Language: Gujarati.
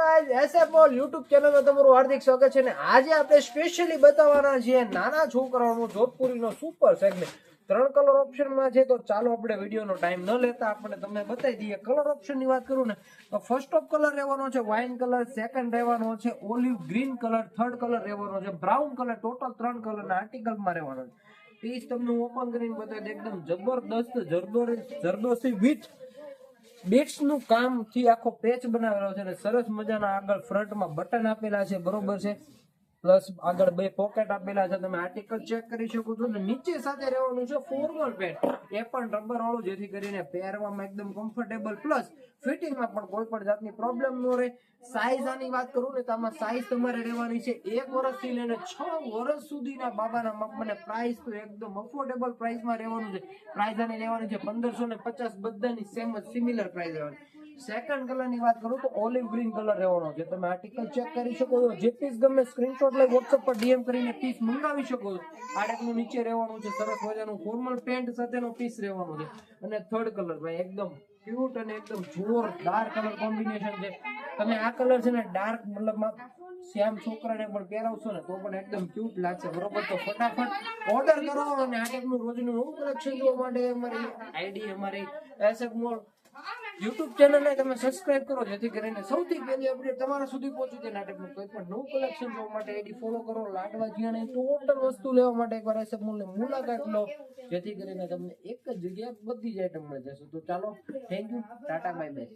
ગાઈઝ એસએફ મોલ YouTube ચેનલમાં તમારું હાર્દિક સ્વાગત છે ને આજે આપણે સ્પેશિયલી બતાવવાના છીએ નાના છોકરાઓનું જોધપુરીનો સુપર સેગમેન્ટ 3 કલર ઓપ્શનમાં છે. તો ચાલો આપણે વિડીયોનો ટાઈમ ન લેતા આપણે તમને બતાવી દઈએ. કલર ઓપ્શનની વાત કરું ને તો ફર્સ્ટ ઓફ કલર રહેવાનો છે વાઇન કલર, સેકન્ડ રહેવાનો છે olive green colour, third colour રહેવાનો છે બ્રાઉન કલર. ટોટલ 3 કલરના આર્ટિકલમાં રહેવાનો છે. પીસ તમને ઓપન કરીને બતાવી એકદમ જબરદસ્ત જરદોશી વિથ બીટ્સ નું કામ થી આખો પેચ બનાવેલો છે અને સરસ મજાના આગળ ફ્રન્ટમાં બટન આપેલા છે, બરોબર છે. પ્લસ આગળ બે પોકેટ આપેલા છે, તમે આર્ટિકલ ચેક કરી શકો છો. અને નીચે સાથે રહેવાનું છે ફોર્મલ પેન્ટ, એ પણ રબર વાળું, જેથી કરીને પહેરવામાં એકદમ કમ્ફર્ટેબલ પ્લસ ફિટિંગમાં પણ કોઈ પણ જાતની પ્રોબ્લેમ ન રહે. સાઈઝ આની વાત કરું ને તો આમાં સાઈઝ તમારે રહેવાની છે 1 વર્ષથી લઈને 6 વર્ષ સુધીના બાબાના માપમાં. પ્રાઇસ તો એકદમ અફોર્ડેબલ પ્રાઇસમાં રહેવાનું છે. પ્રાઇસ આની લેવાની છે 1550, બધાની સેમ જ સિમિલર પ્રાઇસ રહેવાની. સેકન્ડ કલરની વાત કરું તો ઓલિવ ગ્રીન કલર રહેવાનો છે. તમે આર્ટિકલ ચેક કરી શકો છો. જે પીસ ગમે સ્ક્રીનશોટ લઈ WhatsApp પર DM કરીને પીસ મંગાવી શકો છો. આ ટાઈપનું નીચે રહેવાનું છે સરસ મજાનું ફોર્મલ પેન્ટ સાથેનો પીસ રહેવાનો છે. અને થર્ડ કલર ભાઈ એકદમ ક્યુટ અને એકદમ જોરદાર કલર કોમ્બિનેશન છે. તમે આ કલર છે ને ડાર્ક મતલબમાં શ્યામ છોકરાને પણ પહેરાવશો ને તો પણ એકદમ ક્યુટ લાગશે, બરોબર. તો ફટાફટ ઓર્ડર કરો અને આ ટાઈપનું રોજનું નવું કલેક્શન જોવા માટે અમારી આઈડી અમારી એસએફ મોલ YouTube ચેનલને તમે સબસ્ક્રાઇબ કરો, જેથી કરીને સૌથી પહેલી અપડેટ તમારા સુધી પહોંચી જાય. નાટકનું કોઈ પણ નવું કલેક્શન જોવા માટે આઈડી ફોલો કરો. લાડવા જીયાને ટોટલ વસ્તુ લેવા માટે એકવાર એસએફ મોલની મુલાકાત લો, જેથી કરીને તમને એક જ જગ્યાએ બધી જ આઈટમ મળી જશે. તો ચાલો, thank you, Tata, bye bye.